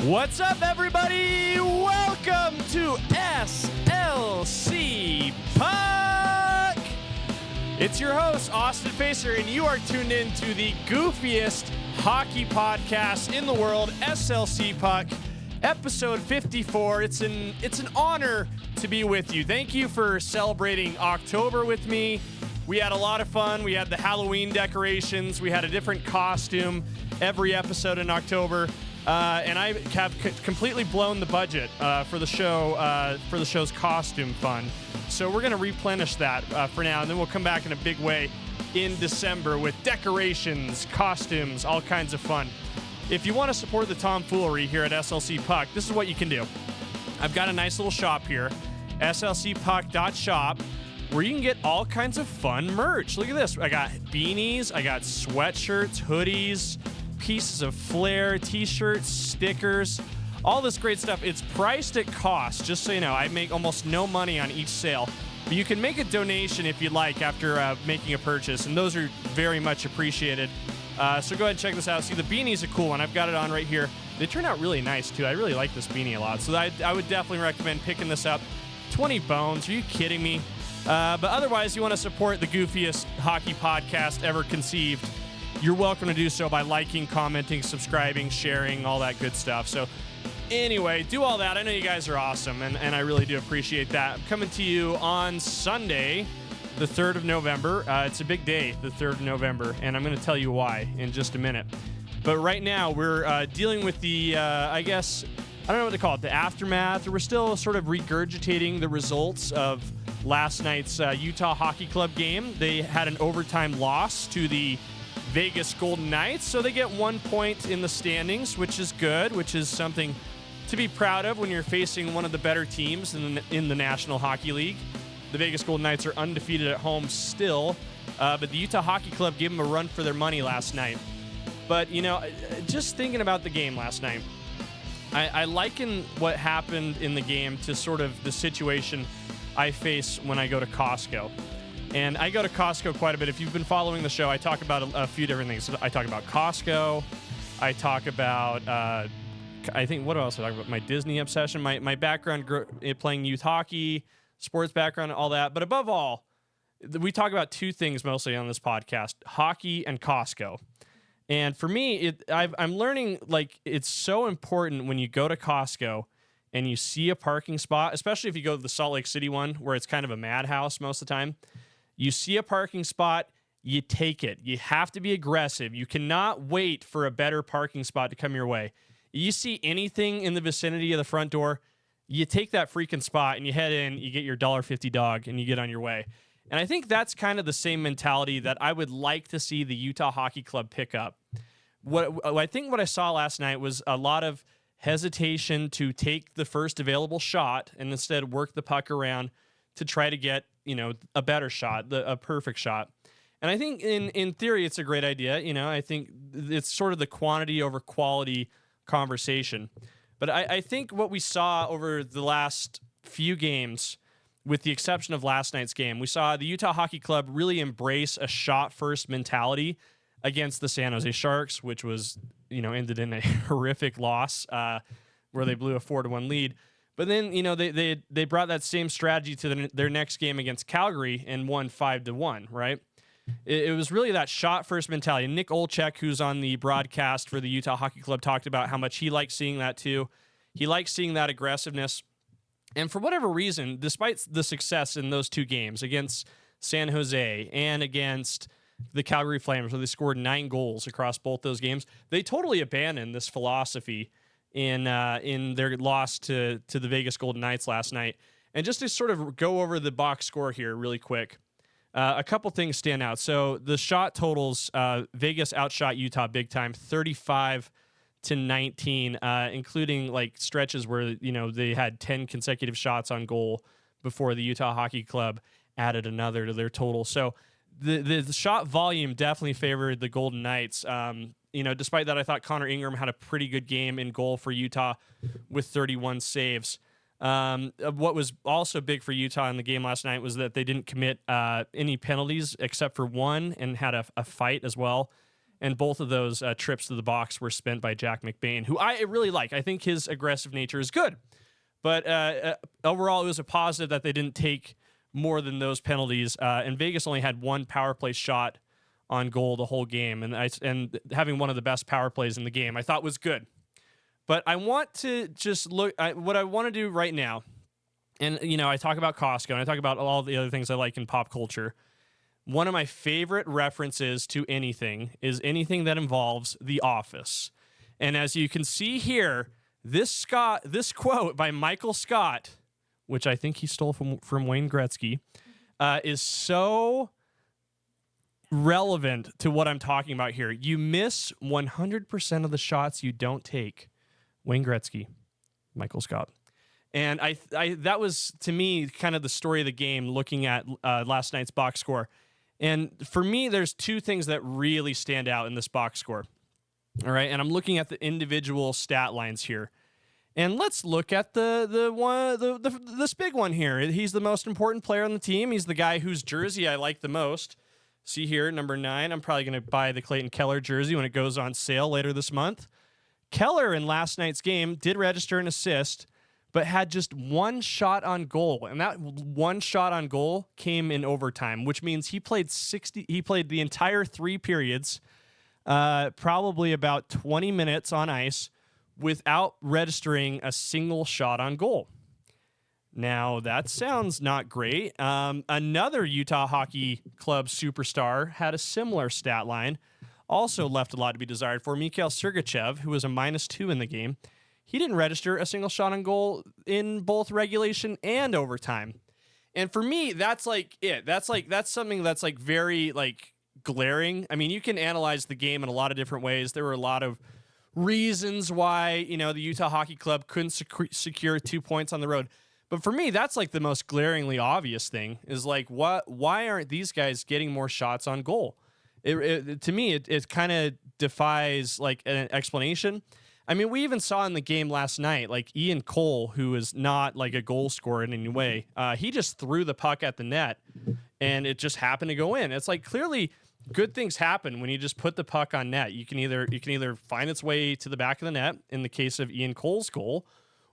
What's up, everybody? Welcome to SLC Puck. It's your host, Austin Facer, and you are tuned in to the goofiest hockey podcast in the world, SLC Puck, episode 54. It's an honor to be with you. Thank you for celebrating October with me. We had a lot of fun. We had the Halloween decorations. We had a different costume every episode in October. And I have completely blown the budget for the show's costume fund. So we're going to replenish that for now, and then we'll come back in a big way in December with decorations, costumes, all kinds of fun. If you want to support the tomfoolery here at SLC Puck, this is what you can do. I've got a nice little shop here, slcpuck.shop, where you can get all kinds of fun merch. Look at this. I got beanies, I got sweatshirts, hoodies, pieces of flair, t-shirts, stickers, all this great stuff. It's priced at cost, just so you know. I make almost no money on each sale, but you can make a donation if you'd like after making a purchase, and those are very much appreciated. So go ahead and check this out. See, the beanie's a cool one. I've got it on right here. They turn out really nice, too. I really like this beanie a lot, so I would definitely recommend picking this up. 20 bones. Are you kidding me? But otherwise, you want to support the goofiest hockey podcast ever conceived, you're welcome to do so by liking, commenting, subscribing, sharing, all that good stuff. So anyway, do all that. I know you guys are awesome, and I really do appreciate that. I'm coming to you on Sunday, the 3rd of November. It's a big day, the 3rd of November, and I'm going to tell you why in just a minute. But right now, we're dealing with the, I guess, I don't know what to call it, the aftermath, or we're still sort of regurgitating the results of last night's Utah Hockey Club game. They had an overtime loss to the Vegas Golden Knights, so they get 1 point in the standings, which is good, which is something to be proud of when you're facing one of the better teams in the National Hockey League. The Vegas Golden Knights are undefeated at home still, but the Utah Hockey Club gave them a run for their money last night. But, you know, just thinking about the game last night, I liken what happened in the game to sort of the situation I face when I go to Costco. And I go to Costco quite a bit. If you've been following the show, I talk about a few different things. I talk about Costco. I talk about, I think, what else? I talk about my Disney obsession, my background playing youth hockey, sports background, all that. But above all, we talk about two things mostly on this podcast, hockey and Costco. And for me, I'm learning, like, it's so important when you go to Costco and you see a parking spot, especially if you go to the Salt Lake City one, where it's kind of a madhouse most of the time. You see a parking spot, you take it. You have to be aggressive. You cannot wait for a better parking spot to come your way. You see anything in the vicinity of the front door, you take that freaking spot and you head in, you get your $1.50 dog, and you get on your way. And I think that's kind of the same mentality that I would like to see the Utah Hockey Club pick up. I think what I saw last night was a lot of hesitation to take the first available shot and instead work the puck around to try to get, you know, a better shot, a perfect shot. And I think in theory, it's a great idea. You know, I think it's sort of the quantity over quality conversation. But I think what we saw over the last few games, with the exception of last night's game, we saw the Utah Hockey Club really embrace a shot-first mentality against the San Jose Sharks, which was, you know, ended in a horrific loss where they blew a 4-1 lead. But then, you know, they brought that same strategy to their next game against Calgary and won 5-1, right? It was really that shot-first mentality. Nick Olchek, who's on the broadcast for the Utah Hockey Club, talked about how much he likes seeing that too. He likes seeing that aggressiveness. And for whatever reason, despite the success in those two games against San Jose and against the Calgary Flames, where they scored 9 goals across both those games, they totally abandoned this philosophy in their loss to the Vegas Golden Knights last night. And just to sort of go over the box score here really quick, a couple things stand out. So the shot totals, Vegas outshot Utah big time, 35-19, including like stretches where, you know, they had 10 consecutive shots on goal before the Utah Hockey Club added another to their total. So the shot volume definitely favored the Golden Knights. You know, despite that, I thought Connor Ingram had a pretty good game in goal for Utah with 31 saves. What was also big for Utah in the game last night was that they didn't commit any penalties except for one and had a fight as well. And both of those trips to the box were spent by Jack McBain, who I really like. I think his aggressive nature is good. But overall, it was a positive that they didn't take more than those penalties. And Vegas only had one power play shot on goal the whole game. And having one of the best power plays in the game, I thought was good. But I want to just look at what I want to do right now. And, I talk about Costco and I talk about all the other things I like in pop culture. One of my favorite references to anything is anything that involves The Office. And as you can see here, this quote by Michael Scott, which I think he stole from Wayne Gretzky, is so relevant to what I'm talking about here. You miss 100% of the shots you don't take. Wayne Gretzky, Michael Scott. And I that was, to me, kind of the story of the game, looking at last night's box score. And for me, there's two things that really stand out in this box score. All right, and I'm looking at the individual stat lines here. And let's look at this big one here. He's the most important player on the team. He's the guy whose jersey I like the most. See here, number 9. I'm probably going to buy the Clayton Keller jersey when it goes on sale later this month. Keller in last night's game did register an assist, but had just one shot on goal. And that one shot on goal came in overtime, which means he played the entire 3 periods, probably about 20 minutes on ice, without registering a single shot on goal. Now, that sounds not great. Another Utah Hockey Club superstar had a similar stat line, also left a lot to be desired for. Mikhail Sergachev, who was a -2 in the game, he didn't register a single shot on goal in both regulation and overtime. And for me, that's like it. That's something that's like very like glaring. I mean, you can analyze the game in a lot of different ways. There were a lot of reasons why, the Utah Hockey Club couldn't secure 2 points on the road. But for me, that's like the most glaringly obvious thing is like, why aren't these guys getting more shots on goal? To me, it kind of defies like an explanation. I mean, we even saw in the game last night, like Ian Cole, who is not like a goal scorer in any way, he just threw the puck at the net and it just happened to go in. It's like clearly good things happen when you just put the puck on net. You can either find its way to the back of the net in the case of Ian Cole's goal,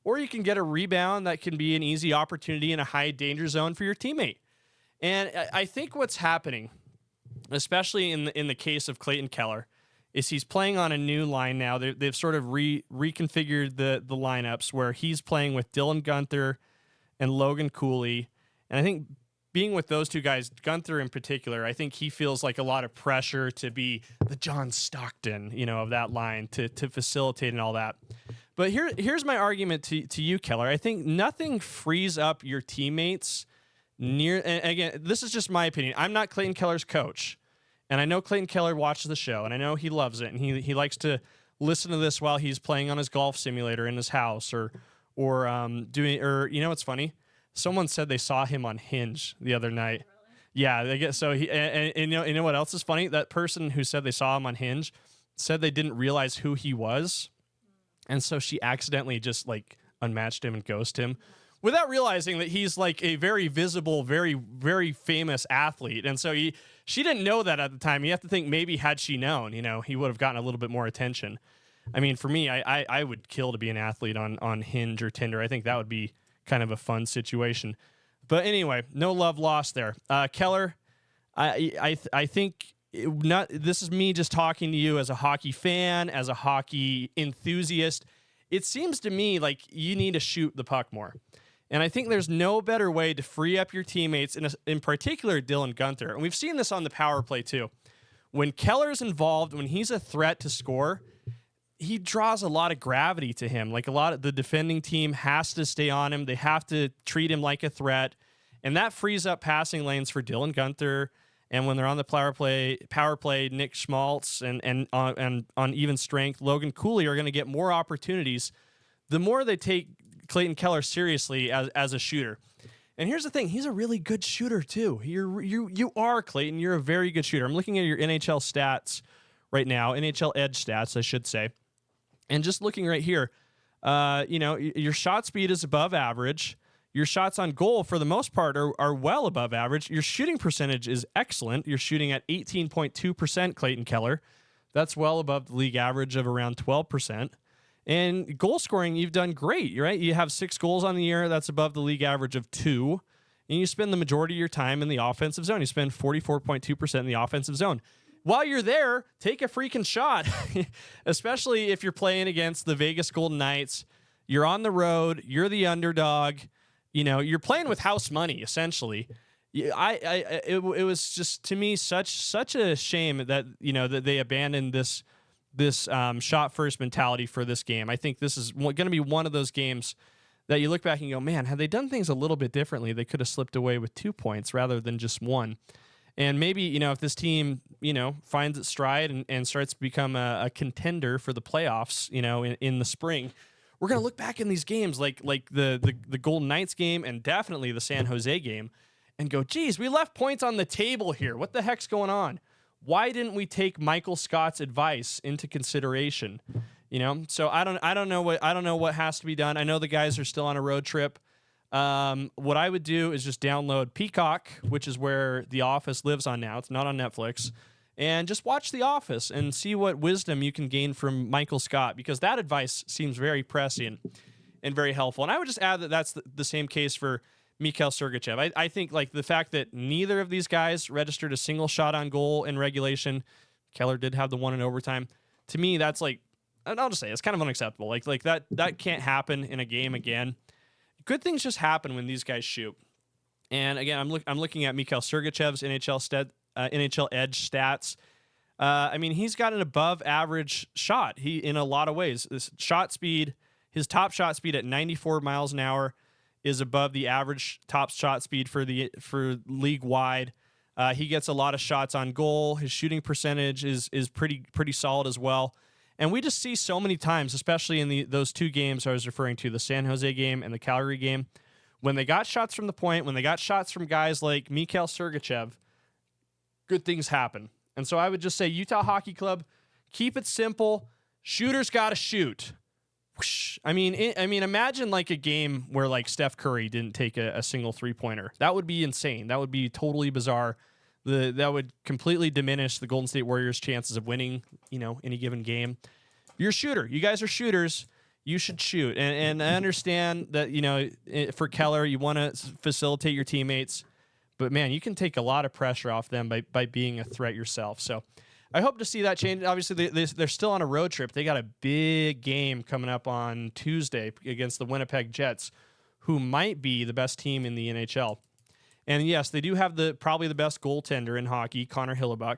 or you can get a rebound that can be an easy opportunity in a high danger zone for your teammate. And I think what's happening, especially in the case of Clayton Keller, is he's playing on a new line now. They've sort of reconfigured the lineups where he's playing with Dylan Guenther and Logan Cooley. And I think being with those two guys, Guenther in particular, I think he feels like a lot of pressure to be the John Stockton, of that line to facilitate and all that. But here's my argument to you, Keller. I think nothing frees up your teammates and again, this is just my opinion. I'm not Clayton Keller's coach. And I know Clayton Keller watches the show, and I know he loves it, and he likes to listen to this while he's playing on his golf simulator in his house, or what's funny? Someone said they saw him on Hinge the other night. Yeah, I guess so. And you know what else is funny? That person who said they saw him on Hinge said they didn't realize who he was, and so she accidentally just like unmatched him and ghosted him, without realizing that he's like a very visible, very, very famous athlete. And so she didn't know that at the time. You have to think maybe had she known, he would have gotten a little bit more attention. I mean, for me, I would kill to be an athlete on Hinge or Tinder. I think that would be kind of a fun situation. But anyway, no love lost there. Keller, I think this is me just talking to you as a hockey fan, as a hockey enthusiast. It seems to me like you need to shoot the puck more. And I think there's no better way to free up your teammates, in particular Dylan Guenther. And we've seen this on the power play too. When Keller's involved, when he's a threat to score, he draws a lot of gravity to him. Like a lot of the defending team has to stay on him. They have to treat him like a threat. And that frees up passing lanes for Dylan Guenther. And when they're on the power play, Nick Schmaltz and on even strength, Logan Cooley are going to get more opportunities the more they take Clayton Keller seriously as a shooter. And here's the thing, he's a really good shooter too. You are, Clayton, you're a very good shooter. I'm looking at your NHL stats right now, NHL Edge stats, I should say. And just looking right here, your shot speed is above average. Your shots on goal, for the most part, are well above average. Your shooting percentage is excellent. You're shooting at 18.2%, Clayton Keller. That's well above the league average of around 12%. And goal scoring, you've done great, right? You have 6 goals on the year. That's above the league average of 2. And you spend the majority of your time in the offensive zone. You spend 44.2% in the offensive zone. While you're there, take a freaking shot, especially if you're playing against the Vegas Golden Knights. You're on the road. You're the underdog. You know, you're playing with house money, essentially. It was just, to me, such a shame that, you know, that they abandoned this shot first mentality for this game. I think this is going to be one of those games that you look back and go, man, had they done things a little bit differently, they could have slipped away with 2 points rather than just 1. And maybe, you know, if this team, you know, finds its stride and starts to become a contender for the playoffs, you know, in the spring, we're going to look back in these games like the Golden Knights game and definitely the San Jose game and go, geez, we left points on the table here. What the heck's going on? Why didn't we take Michael Scott's advice into consideration? You know, so I don't know what has to be done. I know the guys are still on a road trip. What I would do is just download Peacock, which is where The Office lives on now. It's not on Netflix. And just watch The Office and see what wisdom you can gain from Michael Scott, because that advice seems very prescient and very helpful. And I would just add that that's the same case for Mikhail Sergachev. I think like the fact that neither of these guys registered a single shot on goal in regulation. Keller did have the one in overtime. To me, that's like, and I'll just say it's kind of unacceptable. Like that can't happen in a game again. Good things just happen when these guys shoot. And again, I'm looking at Mikhail Sergachev's NHL Edge stats. I mean, he's got an above average shot. He, in a lot of ways, this shot speed, his top shot speed at 94 miles an hour is above the average top shot speed for league wide. He gets a lot of shots on goal. His shooting percentage is pretty solid as well. And we just see so many times, especially in those 2 games I was referring to, the San Jose game and the Calgary game, when they got shots from the point, when they got shots from guys like Mikhail Sergachev, good things happen. And so I would just say, Utah Hockey Club, keep it simple. Shooters got to shoot. Whoosh. I mean, imagine like a game where like Steph Curry didn't take a single 3-pointer. That would be insane. That would be totally bizarre. That would completely diminish the Golden State Warriors' chances of winning, you know, any given game. You're a shooter. You guys are shooters. You should shoot. And I understand that, you know, for Keller, you want to facilitate your teammates. But, man, you can take a lot of pressure off them by being a threat yourself. So I hope to see that change. Obviously, they're still on a road trip. They got a big game coming up on Tuesday against the Winnipeg Jets, who might be the best team in the NHL. And yes, they do have probably the best goaltender in hockey, Connor Hillebuyck.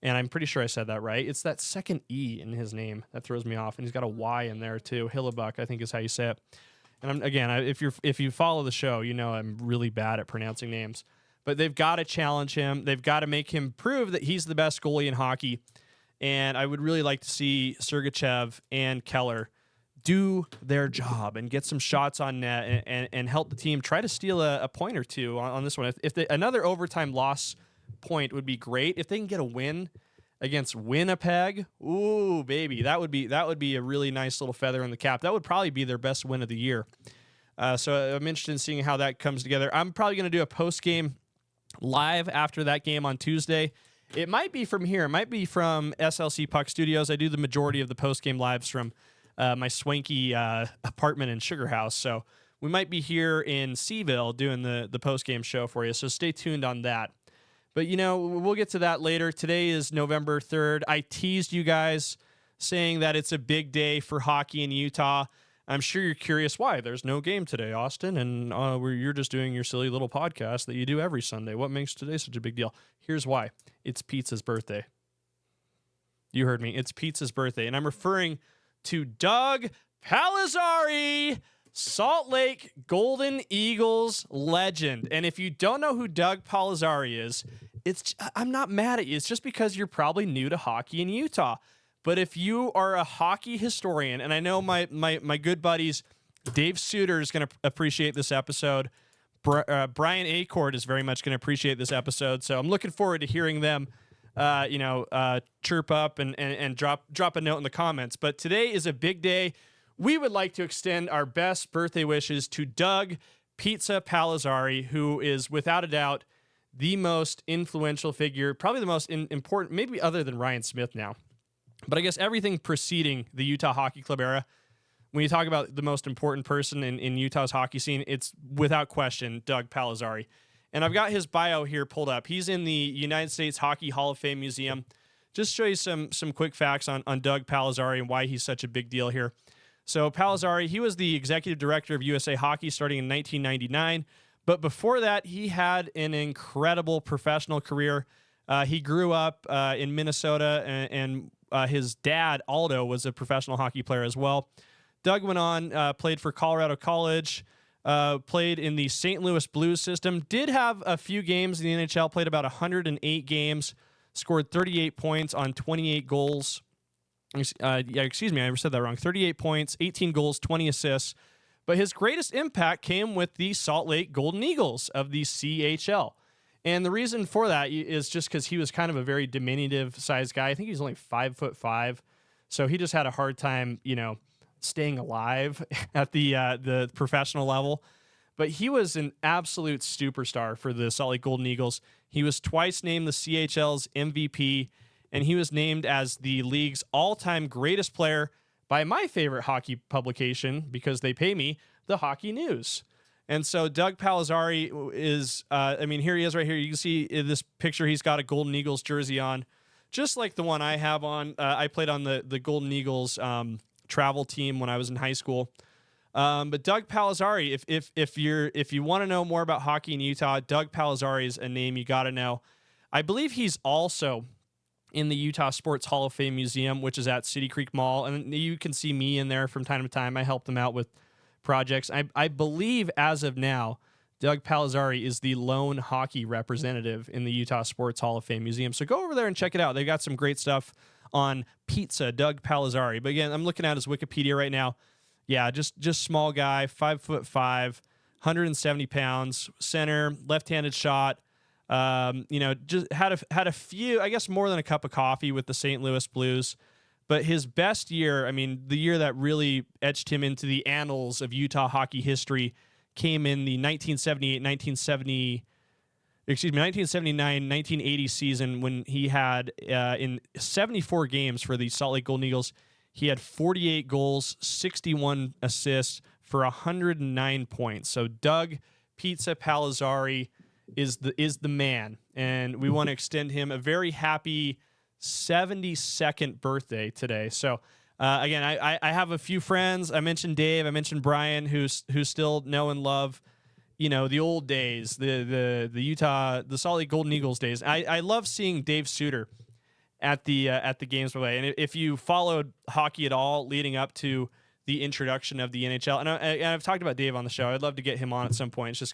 And I'm pretty sure I said that right. It's that second E in his name that throws me off, and he's got a Y in there too. Hillebuyck, I think, is how you say it. And if you follow the show, you know I'm really bad at pronouncing names. But they've got to challenge him. They've got to make him prove that he's the best goalie in hockey. And I would really like to see Sergachev and Keller do their job and get some shots on net and help the team try to steal a point or two on this one. If another overtime loss point would be great. If they can get a win against Winnipeg, ooh, baby, that would be a really nice little feather in the cap. That would probably be their best win of the year. So I'm interested in seeing how that comes together. I'm probably going to do a post-game live after that game on Tuesday. It might be from here. It might be from SLC Puck Studios. I do the majority of the post-game lives from my swanky apartment in Sugar House. So we might be here in Seaville doing the post-game show for you. So stay tuned on that. But, you know, we'll get to that later. Today is November 3rd. I teased you guys saying that it's a big day for hockey in Utah. I'm sure you're curious why. There's no game today, Austin, and you're just doing your silly little podcast that you do every Sunday. What makes today such a big deal? Here's why. It's Pizza's birthday. You heard me. It's Pizza's birthday, and I'm referring to Doug Palazzari, Salt Lake Golden Eagles legend. And if you don't know who Doug Palazzari is, I'm not mad at you. It's just because you're probably new to hockey in Utah. But if you are a hockey historian, and I know my good buddies, Dave Suter is going to appreciate this episode. Brian Acord is very much going to appreciate this episode. So I'm looking forward to hearing them, chirp up and drop a note in the comments. But today is a big day. We would like to extend our best birthday wishes to Doug Pizza Palazzari, who is without a doubt the most influential figure, probably the most important, maybe other than Ryan Smith now, But I guess everything preceding the Utah Hockey Club era, when you talk about the most important person in Utah's hockey scene, it's without question Doug Palazzari. And I've got his bio here pulled up. He's in the United States Hockey Hall of Fame Museum. Just show you some quick facts on Doug Palazzari and why he's such a big deal here. So Palazzari, he was the executive director of USA Hockey starting in 1999. But before that, he had an incredible professional career. He grew up in Minnesota, and his dad, Aldo, was a professional hockey player as well. Doug went on, played for Colorado College, played in the St. Louis Blues system, did have a few games in the NHL, played about 108 games, scored 38 points on 28 goals. Excuse me, I said that wrong. 38 points, 18 goals, 20 assists. But his greatest impact came with the Salt Lake Golden Eagles of the CHL. And the reason for that is just because he was kind of a very diminutive-sized guy. I think he's only 5'5", so he just had a hard time, staying alive at the professional level. But he was an absolute superstar for the Salt Lake Golden Eagles. He was twice named the CHL's MVP, and he was named as the league's all-time greatest player by my favorite hockey publication, because they pay me, the Hockey News. And so Doug Palazzari is, here he is right here. You can see in this picture, he's got a Golden Eagles jersey on, just like the one I have on. I played on the Golden Eagles travel team when I was in high school. But Doug Palazzari, if you want to know more about hockey in Utah, Doug Palazzari is a name you got to know. I believe he's also in the Utah Sports Hall of Fame Museum, which is at City Creek Mall. And you can see me in there from time to time. I help them out with projects. I believe as of now, Doug Palazzari is the lone hockey representative in the Utah Sports Hall of Fame Museum. So go over there and check it out. They've got some great stuff on pizza, Doug Palazzari. But again, I'm looking at his Wikipedia right now. Yeah, just small guy, 5'5", 170 pounds, center, left-handed shot. Just had a few, I guess more than a cup of coffee with the St. Louis Blues. But his best year, the year that really etched him into the annals of Utah hockey history, came in the 1979-1980 season, when he had, in 74 games for the Salt Lake Golden Eagles, he had 48 goals, 61 assists for 109 points. So Doug Pizza Palazzari is the man, and we want to extend him a very happy 72nd birthday today. So again, I have a few friends. I mentioned Dave. I mentioned Brian, who still know and love, the old days, the Salt Lake Golden Eagles days. I love seeing Dave Suter at the games play. And if you followed hockey at all leading up to the introduction of the NHL, and I've talked about Dave on the show. I'd love to get him on at some point. It's just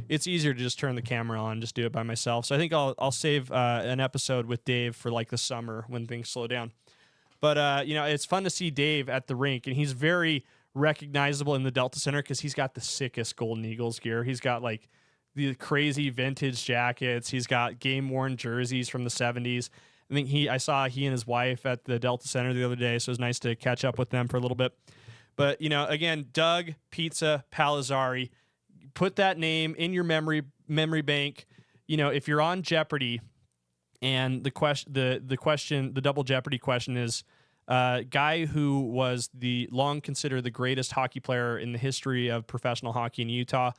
it's easier to just turn the camera on and just do it by myself. So I think I'll save an episode with Dave for like the summer when things slow down. But it's fun to see Dave at the rink, and he's very recognizable in the Delta Center because he's got the sickest Golden Eagles gear. He's got like the crazy vintage jackets. He's got game worn jerseys from the 70s. I saw he and his wife at the Delta Center the other day, so it was nice to catch up with them for a little bit. But again, Doug Pizza Palazzari, put that name in your memory bank. If you're on Jeopardy, and the double Jeopardy question is, guy who was long considered the greatest hockey player in the history of professional hockey in Utah,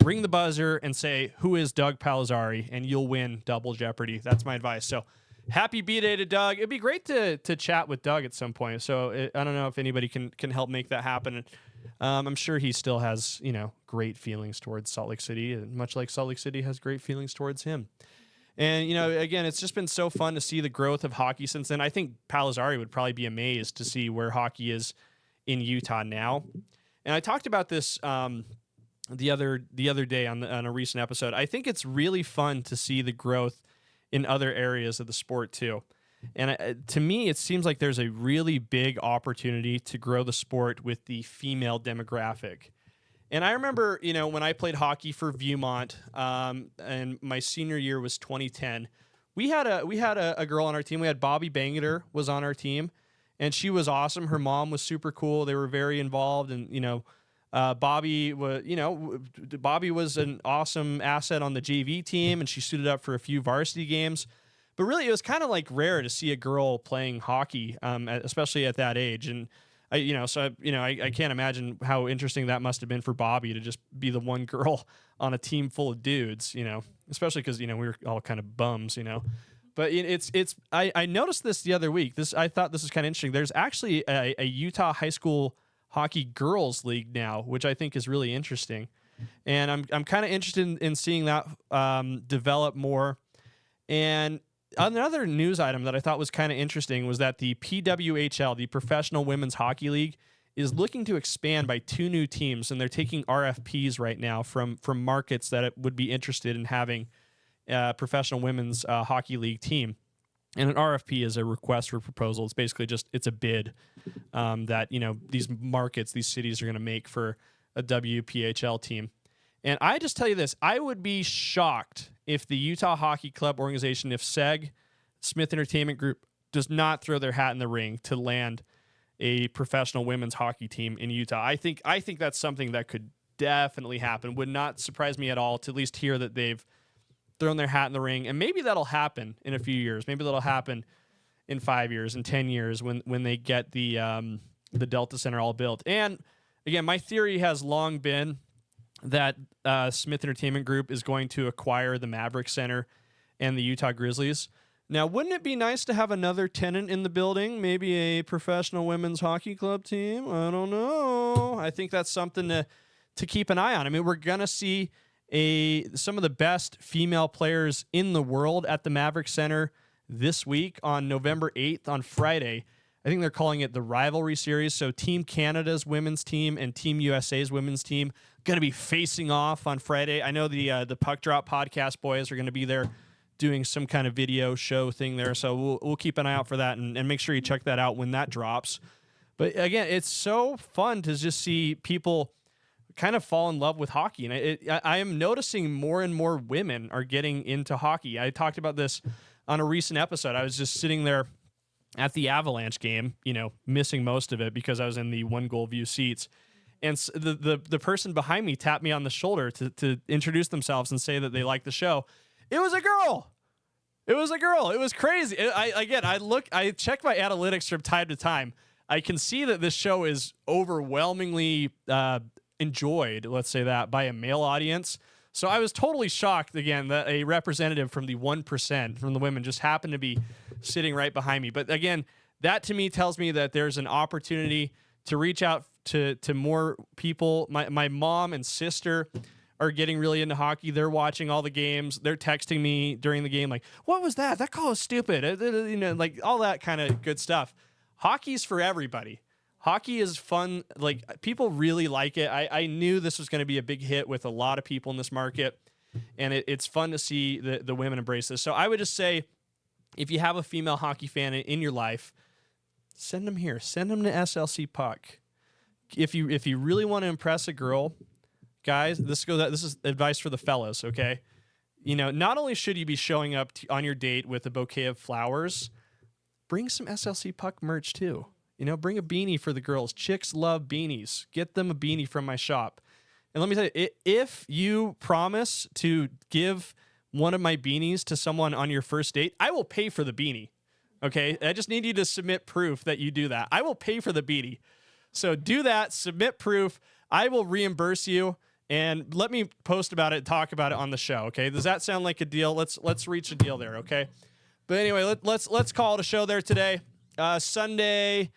ring the buzzer and say, who is Doug Palazzari, and you'll win double Jeopardy. That's my advice. So happy B-Day to Doug. It'd be great to chat with Doug at some point. So I don't know if anybody can help make that happen. I'm sure he still has, great feelings towards Salt Lake City, much like Salt Lake City has great feelings towards him. And, again, it's just been so fun to see the growth of hockey since then. I think Palazzari would probably be amazed to see where hockey is in Utah now. And I talked about this the other day on a recent episode. I think it's really fun to see the growth in other areas of the sport too. And to me, it seems like there's a really big opportunity to grow the sport with the female demographic. And I remember, when I played hockey for Viewmont, and my senior year was 2010, we had a girl on our team. We had Bobby Bangeter was on our team, and she was awesome. Her mom was super cool. They were very involved, and Bobby was an awesome asset on the JV team, and she suited up for a few varsity games. But really, it was kind of like rare to see a girl playing hockey, especially at that age. And I can't imagine how interesting that must have been for Bobby to just be the one girl on a team full of dudes, especially because, we were all kind of bums, But I noticed this the other week. I thought this was kind of interesting. There's actually a Utah high school hockey girls league now, which I think is really interesting. And I'm kind of interested in seeing that develop more. And another news item that I thought was kind of interesting was that the PWHL, the Professional Women's Hockey League, is looking to expand by 2 new teams, and they're taking RFPs right now from markets that would be interested in having a Professional Women's Hockey League team. And an RFP is a request for proposal. It's basically it's a bid that these markets, these cities are going to make for a WPHL team. And I just tell you this, I would be shocked if the Utah Hockey Club organization, if SEG, Smith Entertainment Group, does not throw their hat in the ring to land a professional women's hockey team in Utah. I think that's something that could definitely happen. Would not surprise me at all to at least hear that they've thrown their hat in the ring. And maybe that'll happen in a few years. Maybe that'll happen in 5 years, in 10 years when they get the Delta Center all built. And again, my theory has long been that Smith Entertainment Group is going to acquire the Maverick Center and the Utah Grizzlies. Now, wouldn't it be nice to have another tenant in the building? Maybe a professional women's hockey club team? I don't know. I think that's something to keep an eye on. I mean, we're going to see some of the best female players in the world at the Maverick Center this week on November 8th, on Friday. I think they're calling it the Rivalry Series. So Team Canada's women's team and Team USA's women's team going to be facing off on Friday. I know the Puck Drop podcast boys are going to be there doing some kind of video show thing there. So we'll keep an eye out for that and make sure you check that out when that drops. But again, it's so fun to just see people kind of fall in love with hockey. And I am noticing more and more women are getting into hockey. I talked about this on a recent episode. I was just sitting there at the Avalanche game, missing most of it because I was in the 1-goal view seats. And the person behind me tapped me on the shoulder to introduce themselves and say that they liked the show. It was a girl. It was crazy. I check my analytics from time to time. I can see that this show is overwhelmingly enjoyed, let's say that, by a male audience. So I was totally shocked, again, that a representative from the 1%, from the women, just happened to be sitting right behind me. But again, that to me tells me that there's an opportunity to reach out to more people. My mom and sister are getting really into hockey. They're watching all the games. They're texting me during the game like, what was that? That call is stupid. Like all that kind of good stuff. Hockey's for everybody. Hockey is fun. Like, people really like it. I knew this was going to be a big hit with a lot of people in this market, and it's fun to see the women embrace this. So I would just say, if you have a female hockey fan in your life, send them here. Send them to SLC Puck. If you really want to impress a girl, guys, this is advice for the fellas, okay? Not only should you be showing up on your date with a bouquet of flowers, bring some SLC Puck merch too. Bring a beanie for the girls. Chicks love beanies. Get them a beanie from my shop. And let me tell you, if you promise to give one of my beanies to someone on your first date, I will pay for the beanie. Okay? I just need you to submit proof that you do that. I will pay for the beanie. So do that. Submit proof. I will reimburse you. And let me post about it, talk about it on the show. Okay? Does that sound like a deal? Let's reach a deal there. Okay? But anyway, let's call it a show there today. Sunday,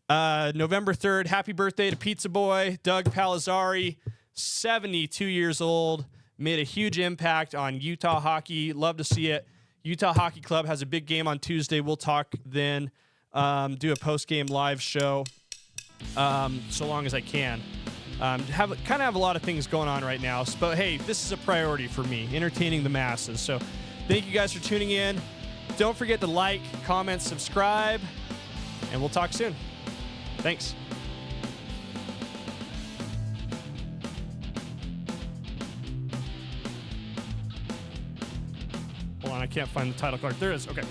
November 3rd. Happy birthday to Pizza Boy, Doug Palazzari, 72 years old, made a huge impact on Utah hockey. Love to see it. Utah Hockey Club has a big game on Tuesday. We'll talk then, do a post-game live show so long as I can. Have a lot of things going on right now. But hey, this is a priority for me, entertaining the masses. So thank you guys for tuning in. Don't forget to like, comment, subscribe, and we'll talk soon. Thanks. Hold on, I can't find the title card. There it is. Okay.